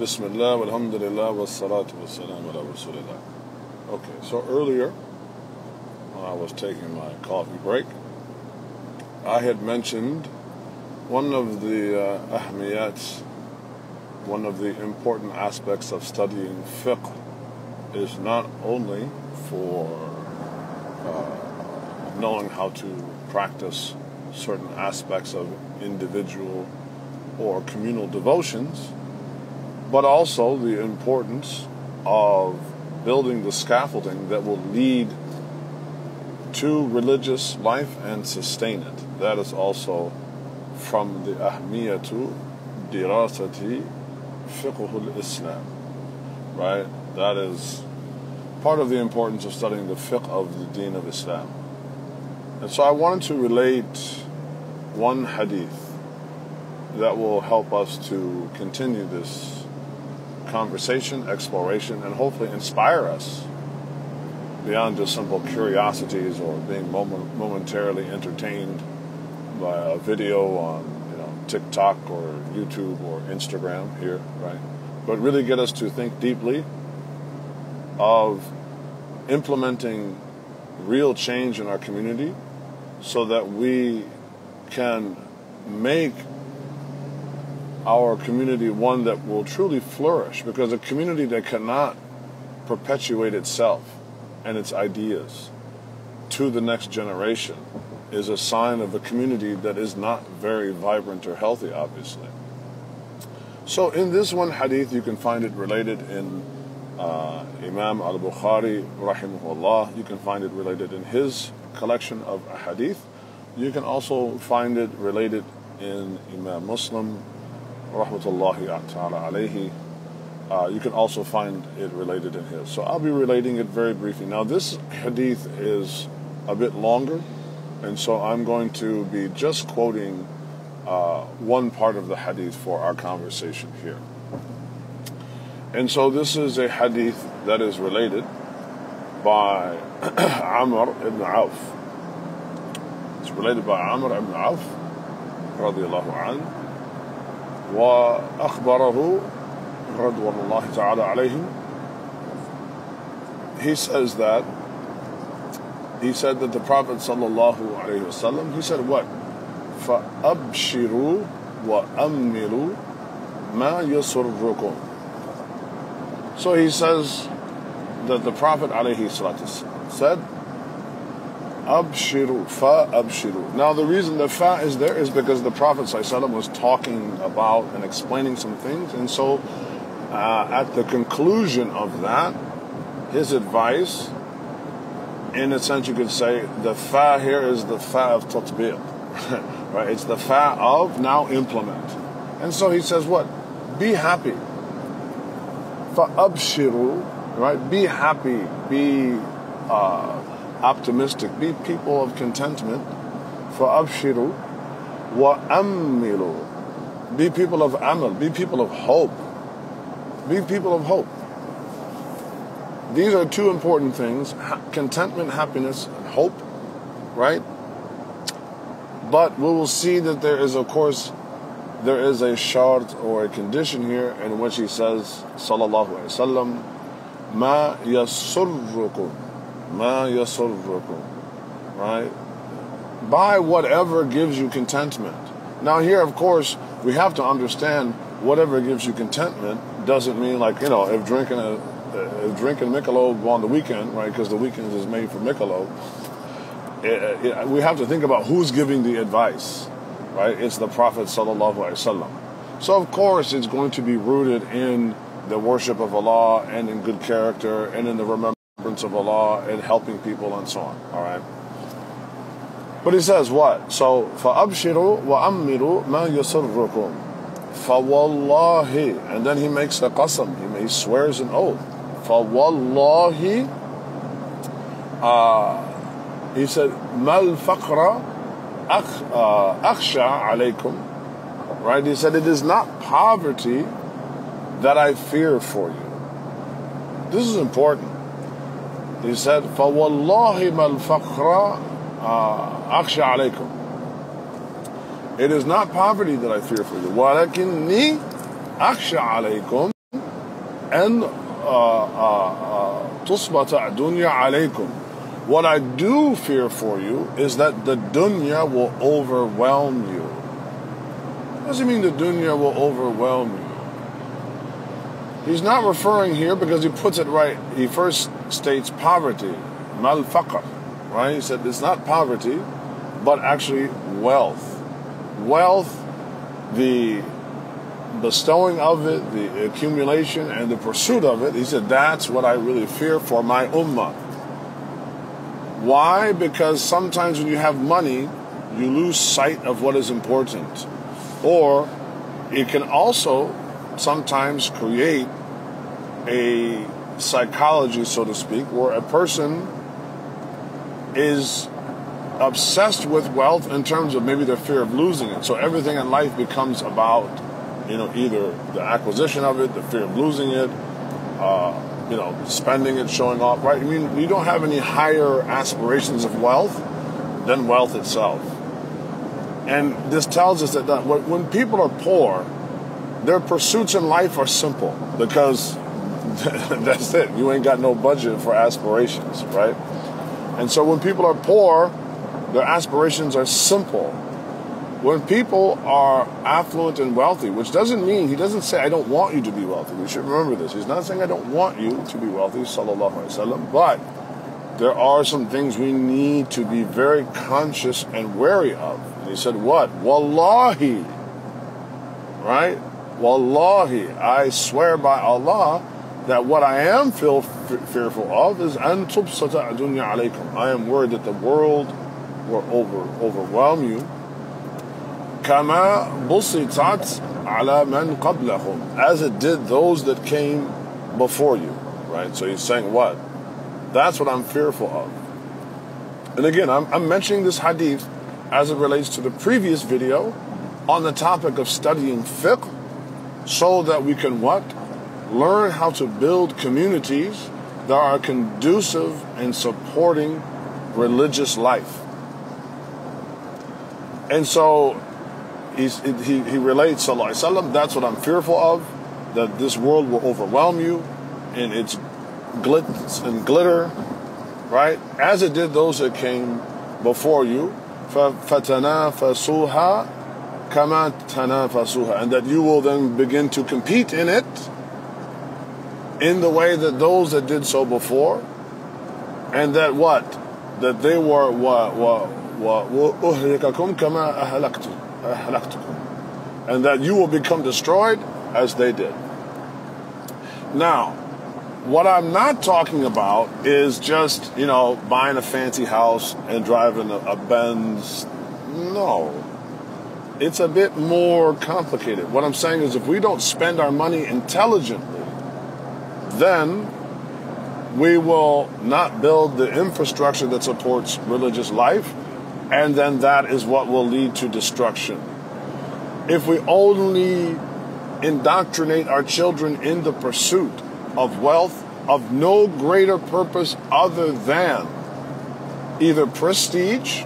Bismillah, walhamdulillah, wassalatu wassalamu ala rasulillah. Okay, so earlier, when I was taking my coffee break, I had mentioned one of the ahmiyats, one of the important aspects of studying fiqh is not only for knowing how to practice certain aspects of individual or communal devotions, but also the importance of building the scaffolding that will lead to religious life and sustain it. That is also from the ahmiyatu dirasati fiqh al-Islam, right? That is part of the importance of studying the fiqh of the deen of Islam. And so I wanted to relate one hadith that will help us to continue this conversation, exploration, and hopefully inspire us beyond just simple curiosities or being momentarily entertained by a video on TikTok or YouTube or Instagram here, right? But really get us to think deeply of implementing real change in our community so that we can make our community one that will truly flourish, because a community that cannot perpetuate itself and its ideas to the next generation is a sign of a community that is not very vibrant or healthy, obviously. So in this one hadith, you can find it related in Imam al-Bukhari, rahimahullah. You can find it related in his collection of hadith. You can also find it related in Imam Muslim, rahmatullahi ta'ala alayhi. You can also find it related in his. So I'll be relating it very briefly. Now this hadith is a bit longer, and so I'm going to be just quoting one part of the hadith for our conversation here. And so this is a hadith that is related by Amr ibn Auf. It's related by Amr ibn Auf radiyallahu anhu. وأخبره رضوان الله تعالى عليهم. He said that the Prophet sallallahu alaihi wasallam, he said what? فَأَبْشِرُوا وَأَمِّلُوا مَا يَسُرُّكُمْ. So he says that the Prophet alayhi salatu said, Abshiru, fa-abshiru. Now the reason the fa is there is because the Prophet ﷺ was talking about and explaining some things, and so at the conclusion of that, his advice, in a sense you could say, the fa here is the fa of tatbiq, right? It's the fa of now implement. And so he says what? Be happy. Fa-abshiru, right? Be happy, be optimistic, be people of contentment. فَأَبْشِرُوا وَأَمِّلُوا. Be people of amal, be people of hope. Be people of hope. These are two important things: contentment, happiness, and hope, right? But we will see that there is, of course, there is a shart or a condition here in which he says, sallallahu alaihi wasallam, مَا يَسُرُّكُمْ Ma yasurrukum, right? Buy whatever gives you contentment. Now here, of course, we have to understand whatever gives you contentment doesn't mean like, if drinking Michelob on the weekend, right? Because the weekend is made for Michelob. We have to think about who's giving the advice, right? It's the Prophet sallallahu alaihi wasallam. So of course, it's going to be rooted in the worship of Allah and in good character and in the remembrance of Allah and helping people and so on. All right. But he says what? So فَأَبْشِرُوا وَأَمِّرُوا مَا يَسُرُّكُمْ فَوَاللَّهِ, and then he makes a qasam, he swears an oath. فَوَاللَّهِ, he said, مَا الْفَقْرَ أَخْشَى عَلَيْكُمْ, right? He said, it is not poverty that I fear for you. This is important. He said, فَوَاللَّهِ مَا الْفَقْرَ أَخْشَى عَلَيْكُمْ. It is not poverty that I fear for you. وَلَكِنِّي أَخْشَى عَلَيْكُمْ أن تصبت الدنيا عليكم. What I do fear for you is that the dunya will overwhelm you. What does it mean the dunya will overwhelm you? He's not referring here because he puts it right. He first states poverty, mal faqr, right? He said it's not poverty, but actually wealth. Wealth, the bestowing of it, the accumulation and the pursuit of it. He said that's what I really fear for my ummah. Why? Because sometimes when you have money, you lose sight of what is important. Or it can also sometimes create a psychology, so to speak, where a person is obsessed with wealth in terms of maybe their fear of losing it. So everything in life becomes about, either the acquisition of it, the fear of losing it, spending it, showing off, right? I mean, you don't have any higher aspirations of wealth than wealth itself. And this tells us that when people are poor, their pursuits in life are simple because that's it. You ain't got no budget for aspirations, right? And so when people are poor, their aspirations are simple. When people are affluent and wealthy, which doesn't mean, he doesn't say, I don't want you to be wealthy. We should remember this. He's not saying I don't want you to be wealthy, sallallahu alaihi wasallam, but there are some things we need to be very conscious and wary of. And he said, what? Wallahi. Right? Wallahi, I swear by Allah that what I am fearful of is an tubsata dunya alaykum. I am worried that the world will overwhelm you. Kama busitat ala man qablahum, as it did those that came before you. Right? So he's saying what? That's what I'm fearful of. And again, I'm mentioning this hadith as it relates to the previous video on the topic of studying fiqh, so that we can what? Learn how to build communities that are conducive in supporting religious life. And so he relates, sallallahu alaihi wasallam, that's what I'm fearful of, that this world will overwhelm you in its glitz and glitter, right? As it did those that came before you, فَتَنَافَسُوهَا كَمَا تَنَافَسُوهَا, and that you will then begin to compete in it in the way that those that did so before, and that what? That they were وَأُهْلِكَكُمْ كَمَا أَهْلَكْتُكُمْ, and that you will become destroyed as they did. Now, what I'm not talking about is just, buying a fancy house and driving a Benz. No. It's a bit more complicated. What I'm saying is if we don't spend our money intelligently, then we will not build the infrastructure that supports religious life, and then that is what will lead to destruction. If we only indoctrinate our children in the pursuit of wealth of no greater purpose other than either prestige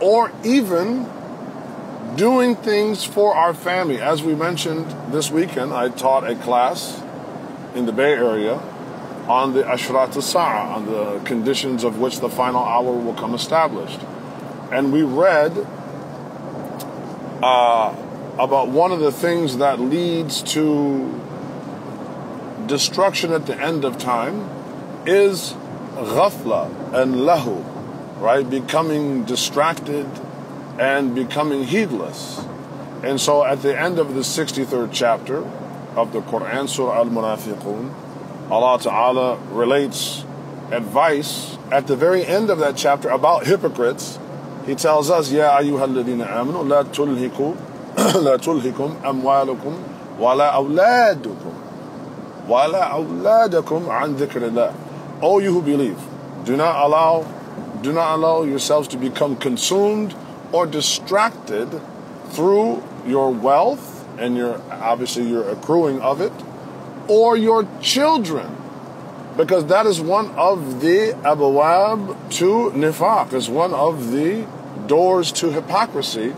or even doing things for our family. As we mentioned this weekend, I taught a class in the Bay Area on the Ashrat al-Sa'a, on the conditions of which the final hour will come established. And we read about one of the things that leads to destruction at the end of time is ghafla and lahu, right? Becoming distracted and becoming heedless. And so at the end of the 63rd chapter of the Quran, Surah Al-Munafiqun, Allah Ta'ala relates advice at the very end of that chapter about hypocrites. He tells us, Ya ayyuhal ladina amanu, la tulhikum amwalukum wala awladukum an dhikrillah. O you who believe, do not allow yourselves to become consumed or distracted through your wealth and your accruing of it, or your children, because that is one of the abawab to nifaq, is one of the doors to hypocrisy,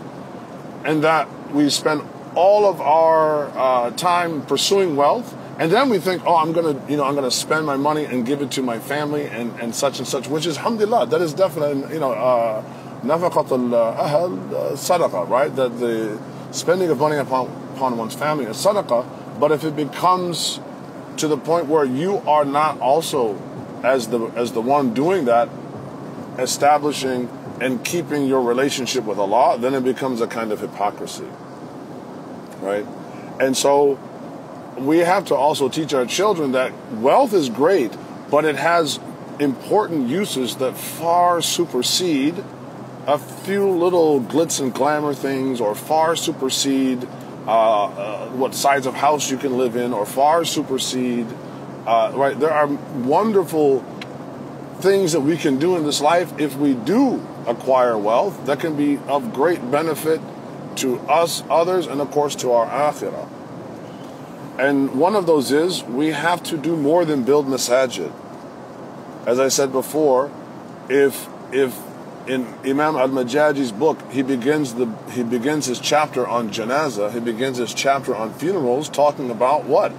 and that we spend all of our time pursuing wealth, And then we think, oh, I'm gonna spend my money and give it to my family and such, which is, alhamdulillah, that is definitely, nafaqat al-ahl sadaqah, right? That the spending of money upon one's family is sadaqah. But if it becomes to the point where you are not also, as the one doing that, establishing and keeping your relationship with Allah, then it becomes a kind of hypocrisy, right? And so we have to also teach our children that wealth is great, but it has important uses that far supersede a few little glitz and glamour things, or far supersede what size of house you can live in, or far supersede, right? There are wonderful things that we can do in this life if we do acquire wealth that can be of great benefit to us, others, and of course to our akhirah. And one of those is we have to do more than build masajid. As I said before, if in Imam al-Majaji's book, he begins his chapter on janazah, he begins his chapter on funerals talking about what?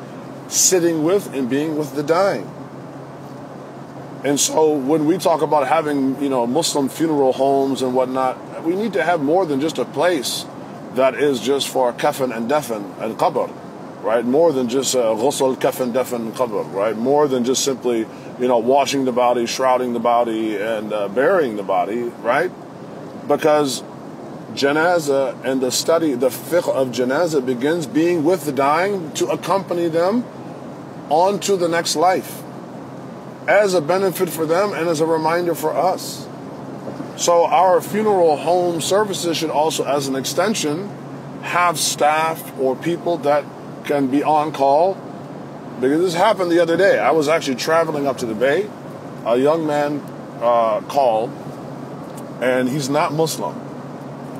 Sitting with and being with the dying. And so when we talk about having, Muslim funeral homes and whatnot, we need to have more than just a place that is just for kafan and dafan and qabr, right? More than just ghusl, kafan, dafan, and qabr, right? More than just simply, washing the body, shrouding the body, and burying the body, right? Because janazah and the study, the fiqh of janazah begins being with the dying to accompany them on to the next life, as a benefit for them and as a reminder for us. So our funeral home services should also, as an extension, have staff or people that can be on call. Because this happened the other day. I was actually traveling up to the Bay. A young man called, and he's not Muslim.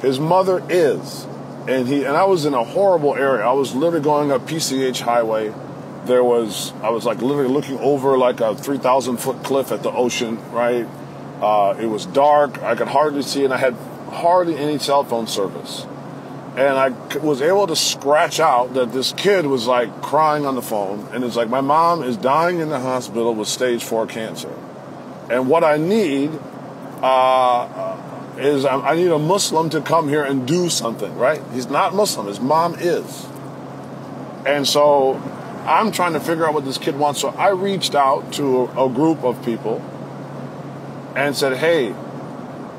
His mother is. And I was in a horrible area. I was literally going up PCH Highway. I was like literally looking over like a 3,000-foot cliff at the ocean, right? It was dark. I could hardly see, and I had hardly any cell phone service. And I was able to scratch out that this kid was like crying on the phone, and it's like, my mom is dying in the hospital with stage 4 cancer. And what I need is I need a Muslim to come here and do something, right? He's not Muslim. His mom is. And so I'm trying to figure out what this kid wants. So I reached out to a group of people and said, hey,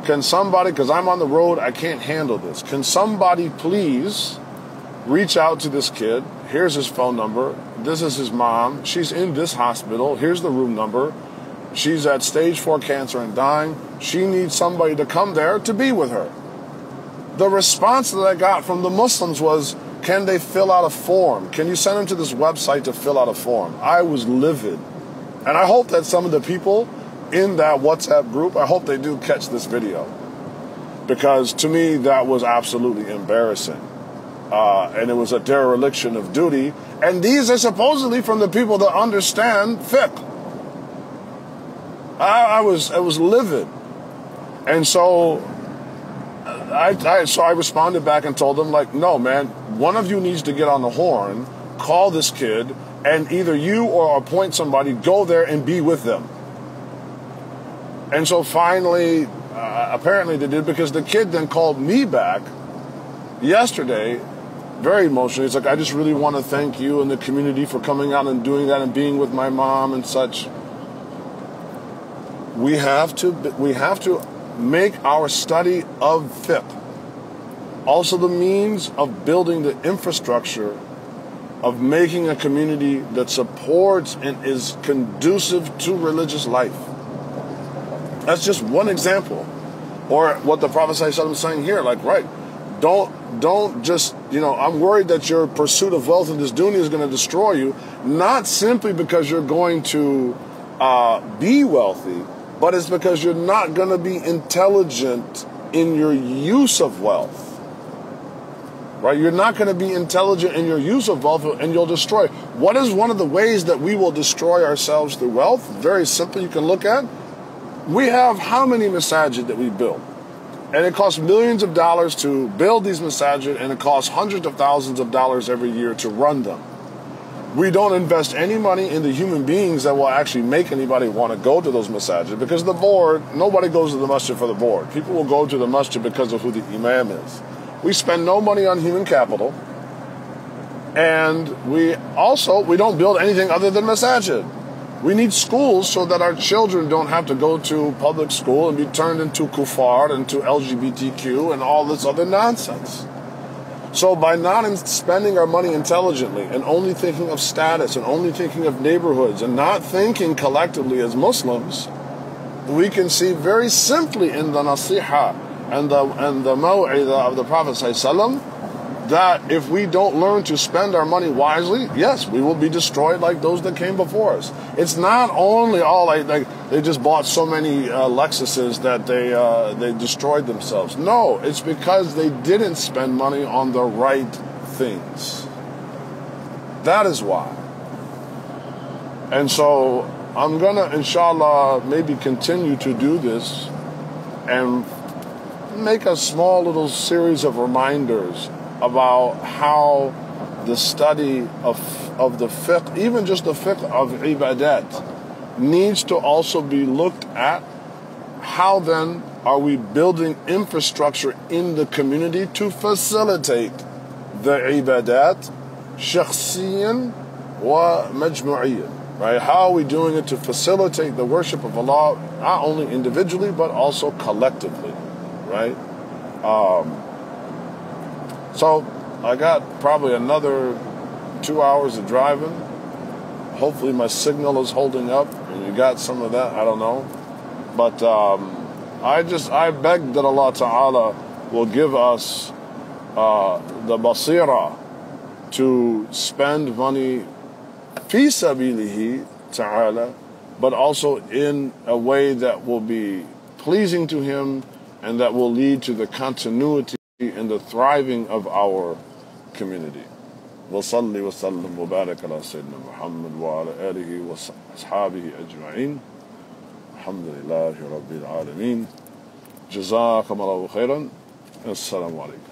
can somebody, because I'm on the road, I can't handle this. Can somebody please reach out to this kid? Here's his phone number. This is his mom. She's in this hospital. Here's the room number. She's at stage 4 cancer and dying. She needs somebody to come there to be with her. The response that I got from the Muslims was, can they fill out a form? Can you send them to this website to fill out a form? I was livid. And I hope that some of the people in that WhatsApp group, I hope they do catch this video. Because to me, that was absolutely embarrassing. And it was a dereliction of duty. And these are supposedly from the people that understand fiqh. I was livid. And so I responded back and told them, like, no, man, one of you needs to get on the horn, call this kid, and either you or appoint somebody, go there and be with them. And so finally, apparently they did, because the kid then called me back yesterday, very emotionally. It's like, I just really want to thank you and the community for coming out and doing that and being with my mom and such. We have to make our study of fiqh also the means of building the infrastructure of making a community that supports and is conducive to religious life. That's just one example. Or what the Prophet ﷺ is saying here, like, right, don't just, I'm worried that your pursuit of wealth in this dunya is going to destroy you, not simply because you're going to be wealthy, but it's because you're not going to be intelligent in your use of wealth. Right? You're not going to be intelligent in your use of wealth, and you'll destroy. What is one of the ways that we will destroy ourselves through wealth? Very simple, you can look at. We have how many masajid that we build? And it costs millions of dollars to build these masajid, and it costs hundreds of thousands of dollars every year to run them. We don't invest any money in the human beings that will actually make anybody want to go to those masajid, because the board, nobody goes to the masjid for the board. People will go to the masjid because of who the imam is. We spend no money on human capital, and we don't build anything other than masajid. We need schools so that our children don't have to go to public school and be turned into kuffar and to LGBTQ and all this other nonsense. So by not spending our money intelligently and only thinking of status and only thinking of neighborhoods and not thinking collectively as Muslims, we can see very simply in the nasiha and the maw'idah of the Prophet ﷺ that if we don't learn to spend our money wisely, yes, we will be destroyed like those that came before us. It's not only like they just bought so many Lexuses that they destroyed themselves. No, it's because they didn't spend money on the right things. That is why. And so I'm gonna, inshallah, maybe continue to do this and make a small little series of reminders about how the study of the fiqh, even just the fiqh of ibadat, needs to also be looked at. How then are we building infrastructure in the community to facilitate the ibadat shakhsiyan wa majmu'iyan, right? How are we doing it to facilitate the worship of Allah, not only individually but also collectively, right? So I got probably another 2 hours of driving. Hopefully my signal is holding up and you got some of that, I don't know. But I beg that Allah Ta'ala will give us the basira to spend money fi sabilihi ta'ala, but also in a way that will be pleasing to Him and that will lead to the continuity and the thriving of our community. وصلي وسلم وبارك على سيدنا محمد وعلى آله وأصحابه أجمعين. الحمد لله رب العالمين. جزاكم الله خيرا. السلام عليكم.